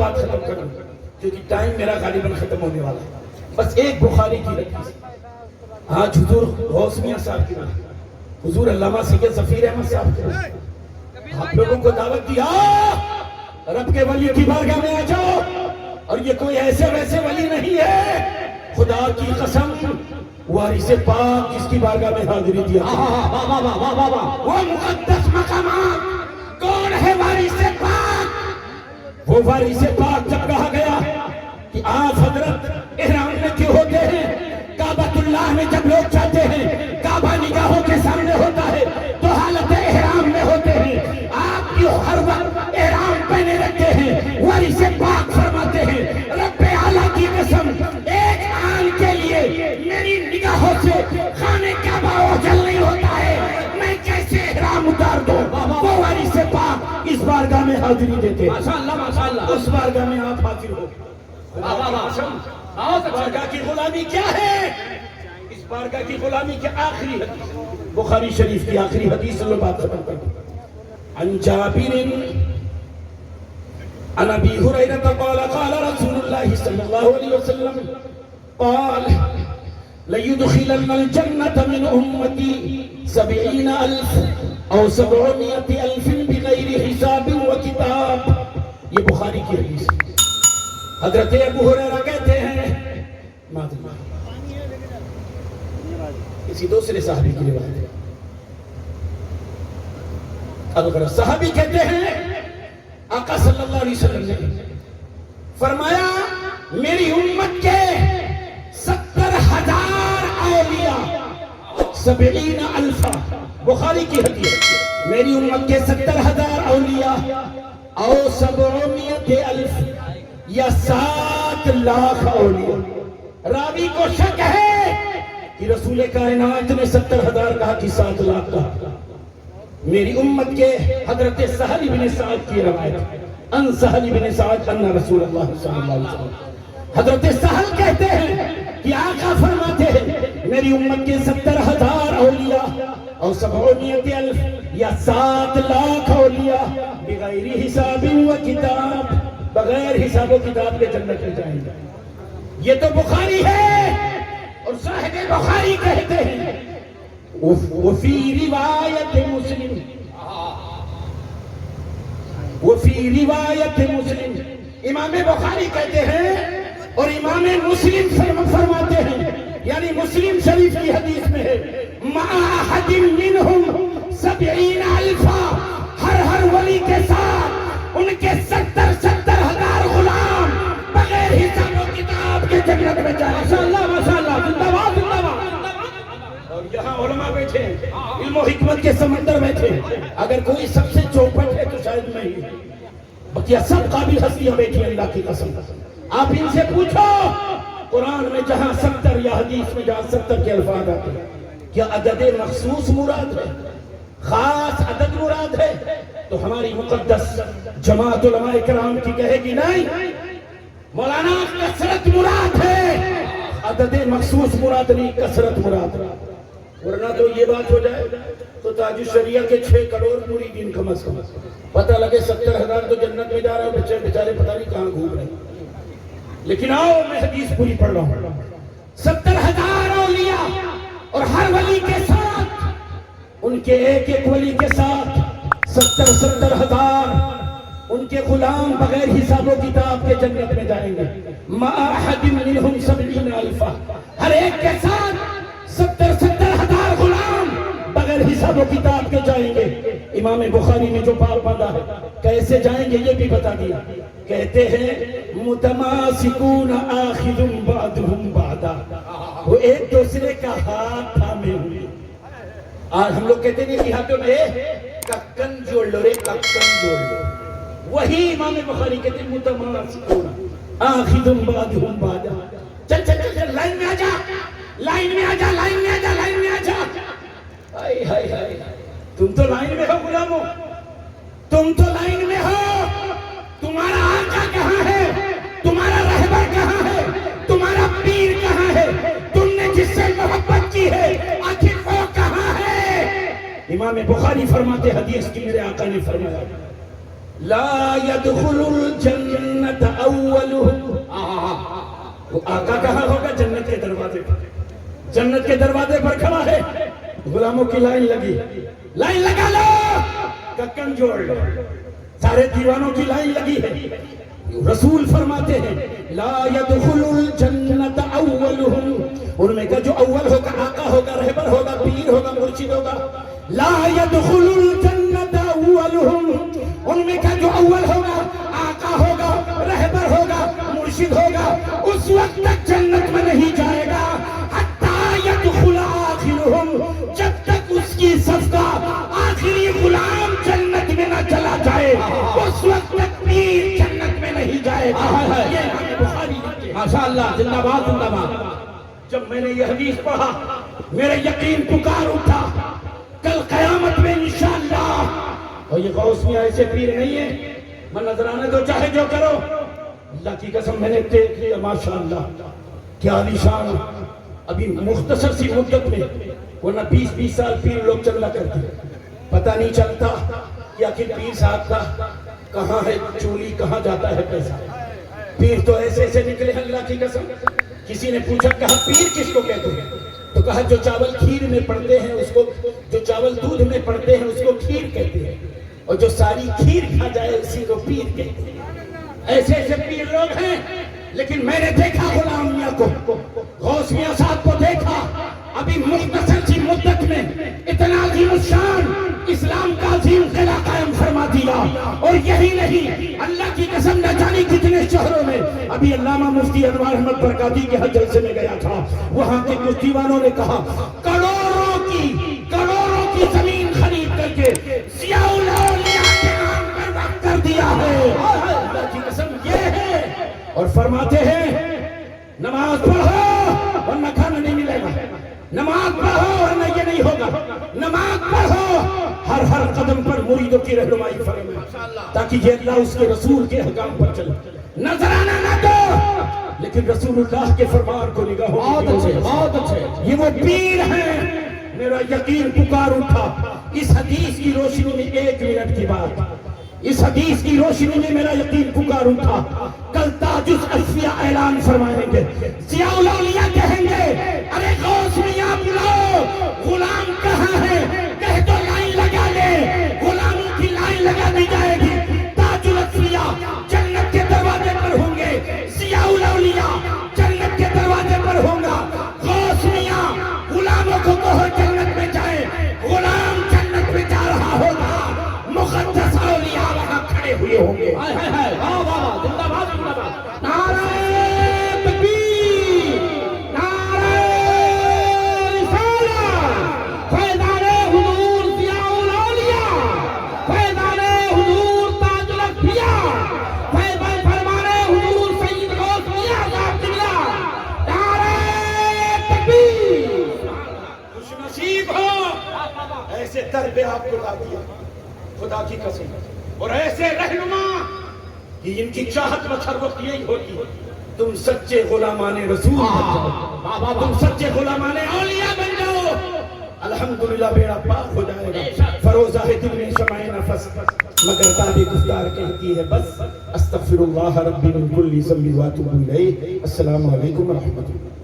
بات ختم کروں کیونکہ ٹائم میرا غالباً ختم ہونے والا ہے. بس ایک بخاری کی حدیث. آج حضور غوث میاں صاحب کی بات, حضور علامہ سید ظفیر احمد صاحب کی, آپ لوگوں کو دعوت دیا رب کے ولی کی بارگاہ میں آ جاؤ, اور یہ کوئی ایسے ویسے ولی نہیں ہے, خدا کی قسم وارث پاک جس کی بارگاہ میں حاضری دیا, وہ مقدس مقامات. کون ہے وارث پاک؟ وہ وارث پاک جب کہا گیا کہ آپ حضرت احرام میں کیوں ہوتے ہیں, کعبۃ اللہ میں جب لوگ جاتے ہیں کعبہ نگاہوں کے سامنے ہوتا ہے تو حالت احرام میں ہوتے ہیں, آپ کیوں ہر وقت احرام پہنے رکھتے ہیں؟ وارث پاک فرماتے ہیں رب اعلیٰ کی قسم ایک آن کے لیے میری نگاہوں سے خانے کعبہ اوجھل نہیں ہوتا ہے, میں کیسے احرام اتار دوں؟ وہ وارث پاک اس بارگاہ میں حاضری دیتے ہیں. اس بارگاہ میں آپ حاضر ہو. اس بارگاہ کی غلامی کیا ہے؟ اس بارگاہ کی غلامی کی آخری حدیث, بخاری شریف کی آخری حدیث سے بات ختم کرتا ہوں. عن جابر عن ابی ہریرہ قال قال رسول اللہ صلی اللہ علیہ وسلم قال ليدخلن الجنة من أمتي 70,000 أو 700,000 بغير حساب وكتاب. یہ بخاری کی حدیث. حضرت ابو ہریرہ کہتے ہیں, کسی دوسرے صحابی کی روایت ہے, اگر صحابی کہتے ہیں آقا صلی اللہ علیہ وسلم نے فرمایا میری امت کے 70,000 اولیاء, 70,000, بخاری کی حدیث, میری امت کے 70,000 اولیاء او 700,000 یا 7 لاکھ اولیاء. راوی کو شک ہے کہ رسول کائنات نے 70,000 کہا کہ 7 لاکھ کہا. میری امت کے حضرت سہل بن سعد کی روایت, ان سہل بن سعد ان رسول اللہ صلی اللہ علیہ وسلم, حضرت سہل کہتے ہیں کہ آقا فرماتے ہیں میری امت کے 70,000 اولیاء اور 700,000 یا 7 لاکھ اولیاء بغیر حساب و کتاب, بغیر حساب و کتاب کے جنت میں جائیں گے. یہ تو بخاری ہے, اور صاحب بخاری کہتے ہیں وفی روایت مسلم, وفی روایت مسلم, امام بخاری کہتے ہیں اور امام مسلم فرماتے ہیں, یعنی مسلم شریف کی حدیث میں ہے مع احد منہم 70,000, ہر ولی کے ساتھ ان کے 70,000 غلام بغیر حساب و کتاب کے جنت میں جائیں. ماشاءاللہ ماشاءاللہ, زندہ باد زندہ باد. اور یہاں علماء بیٹھے ہیں, علم و حکمت کے سمندر بیٹھے ہیں, اگر کوئی سب سے چوپٹ ہے تو شاید میں ہی, بقیہ سب قابل ہستیاں بیٹھی ہیں اللہ کی قسم. آپ ان سے پوچھو قرآن میں جہاں 70 یا حدیث میں جہاں 70 کے الفاظ آتے ہیں, کیا عدد مخصوص مراد ہے, خاص عدد مراد ہے؟ تو ہماری مقدس جماعت علماء کرام کی کہے گی نہیں, مولانا کثرت مراد ہے, عدد مخصوص مراد نہیں, کثرت مراد. ورنہ تو یہ بات ہو جائے تو تاج الشریعہ کے 6 کروڑ پوری دن کم از کم پتہ لگے 70,000 تو جنت میں جا رہے ہیں, بچے بیچارے پتہ نہیں کہاں گھوم رہے ہیں. لیکن آؤ میں حدیث پوری پڑھ رہا ہوں. 70,000 اولیاء اور ہر ولی کے ساتھ, ان کے ایک ایک ولی کے ساتھ 70,000 ان کے غلام بغیر حساب و کتاب کے جنت میں جائیں گے. مع احد منہم 70,000, ہر ایک کے ساتھ 70,000 غلام بغیر حساب و کتاب کے جائیں گے. امام بخاری نے جو باب باندھا ہے کیسے جائیں گے یہ بھی بتا دیا. کہتے ہیں متماسکون آخذ بعضهم بعضا, وہ ایک دوسرے کا ہاتھ تھامے ہوئے. آج ہم لوگ کہتے ہیں کہ ہاتھوں میں ککن جوڑ لو رے, ککن جوڑ لو. وہی امام بخاری کہتے ہیں متماسکون آخذ بعضهم بعضا. چل چل چل لائن میں آ جا, لائن میں آ جا, لائن میں آ جا, لائن میں آ جا. ہائے ہائے ہائے, تم تو لائن میں ہو غلامو, تم تو لائن میں ہو. تمہارا آقا کہاں ہے, تمہارا رہبر کہاں ہے, تمہارا پیر کہاں ہے, تم نے جس سے محبت کی ہے آخر وہ کہاں ہے؟ امام بخاری فرماتے حدیث کی میرے آقا نے فرمایا لا يدخل الجنت اولهم. وہ آقا کہاں ہوگا؟ جنت کے دروازے پر. جنت کے دروازے پر کھڑا ہے, غلاموں کی لائن لگی, لائن لگا لو, ککن جوڑ لو, سارے دیوانوں کی لائن لگی ہے. رسول فرماتے ہیں لا يدخل الجنت اولهم, ان میں کا جو اول ہوگا آقا ہوگا, رہبر ہوگا, پیر ہوگا, مرشد ہوگا. لا يدخل الجنت اولهم, ان میں کا جو اول ہوگا آقا ہوگا, رہبر ہوگا, مرشد ہوگا, اس وقت تک جنت میں نہیں جائے گا حتی يدخل آخرهم, جب تک اس کی صف کا آخری غلام جنت میں نہ چلا جائے اس وقت تک پیر جنت میں نہیں جائے گا. یہ امام بخاری لکھتے ہیں. ماشاءاللہ, زندہ باد زندہ باد. جب میں نے یہ حدیث پڑھا میرے یقین پکار اٹھا, کل قیامت میں انشاءاللہ. اور یہ غوث میاں ایسے پیر نہیں ہے میں نظرانے دو چاہے جو کرو, اللہ کی قسم میں نے دیکھ لیا ماشاءاللہ کیا عالیشان. ابھی مختصر سی مدت میں, ورنہ 20-20 سال پیر لوگ چلنا کرتے, پتہ نہیں چلتا کہ آخر پیر صاحب کا کہاں ہے چولی, کہاں جاتا ہے پیسہ. پیر تو ایسے ایسے نکلے اللہ کی قسم. کسی نے پوچھا کہا پیر کس کو کہتے ہیں, تو کہا جو چاول کھیر میں پڑتے ہیں اس کو, جو چاول دودھ میں پڑتے ہیں اس کو کھیر کہتے ہیں, اور جو ساری کھیر کھا جائے اسی کو پیر کہتے ہیں. ایسے ایسے پیر لوگ ہیں. لیکن میں نے دیکھا غلام میاں کو, غوث میاں صاحب کو دیکھا, ابھی مختصر سی مدت میں اتنا عظیم الشان اسلام کا عظیم قلعہ قائم فرما دیا. اور یہی نہیں, اللہ کی قسم نہ جانے کتنے شہروں میں. ابھی علامہ مفتی انوار احمد برکاتی کے ہر جلسے میں گیا تھا, وہاں کے کچھ دیوانوں نے کہا کروڑوں کی زمین خرید کر کے ضیاء الاولیاء کے نام پر وقف کر دیا ہے. اللہ کی قسم یہ ہے. اور فرماتے ہیں نماز پڑھو ورنہ کھانا نہیں ملے گا, نماز پڑھو ورنہ یہ نہیں ہوگا, نماز پڑھو. ہر قدم پر مریدوں کی رہنمائی فرمائے تاکہ یہ اللہ اس کے رسول کے احکام پر چلے. نظرانہ نہ دو لیکن رسول اللہ کے فرمان کو نگاہوں. بہت اچھے. یہ وہ پیر ہیں. میرا یقین پکار اٹھا اس حدیث کی روشنی میں, 1 منٹ کی بات, اس حدیث کی روشنی میں میرا یقین پکار اٹھا. کل تاج الاصفیاء اعلان فرمائیں گے, ضیاء الاولیاء کہیں گے ارے غوث میاں بلاؤ, غلام کہاں ہے, کہہ تو لائن لگا لے. غلاموں کی لائن لگا دی جائے گی. تاج الاصفیاء جنت کے دروازے پر ہوں گے, ضیاء الاولیاء جنت کے دروازے پر ہوں گا. غوث میاں غلاموں کو کہو جنت میں جائے, غلام جنت میں جا رہا ہوگا, مقدس اولیاء وہاں کھڑے ہوئے ہوں گے. زندہ باد زندہ باد. نعرہ تکبیر, نعرہ رسالت, فیضان حضور ضیاء الاولیاء, فیضان حضور تاج الاصفیاء, فرمان حضور سید غوث میاں صاحب قبلہ. نعرہ تکبیر. خوش نصیب ہو ایسے در پہ آپ کو لا دیا خدا کی قسم, اور ایسے رہنما کہ ان کی چاہت بس ہر وقت یہی ہوتی ہے تم سچے غلامان رسول بن جاؤ, تم سچے غلامان اولیاء بن جاؤ. الحمدللہ بیڑا پاک ہو جائے گا. فروزہ ہے دل میں شمع نفس, مگر دادی گفتار کہتی ہے بس. استغفر اللہ ربی من کل ذنب واتوب الیہ. السلام علیکم ورحمۃ اللہ.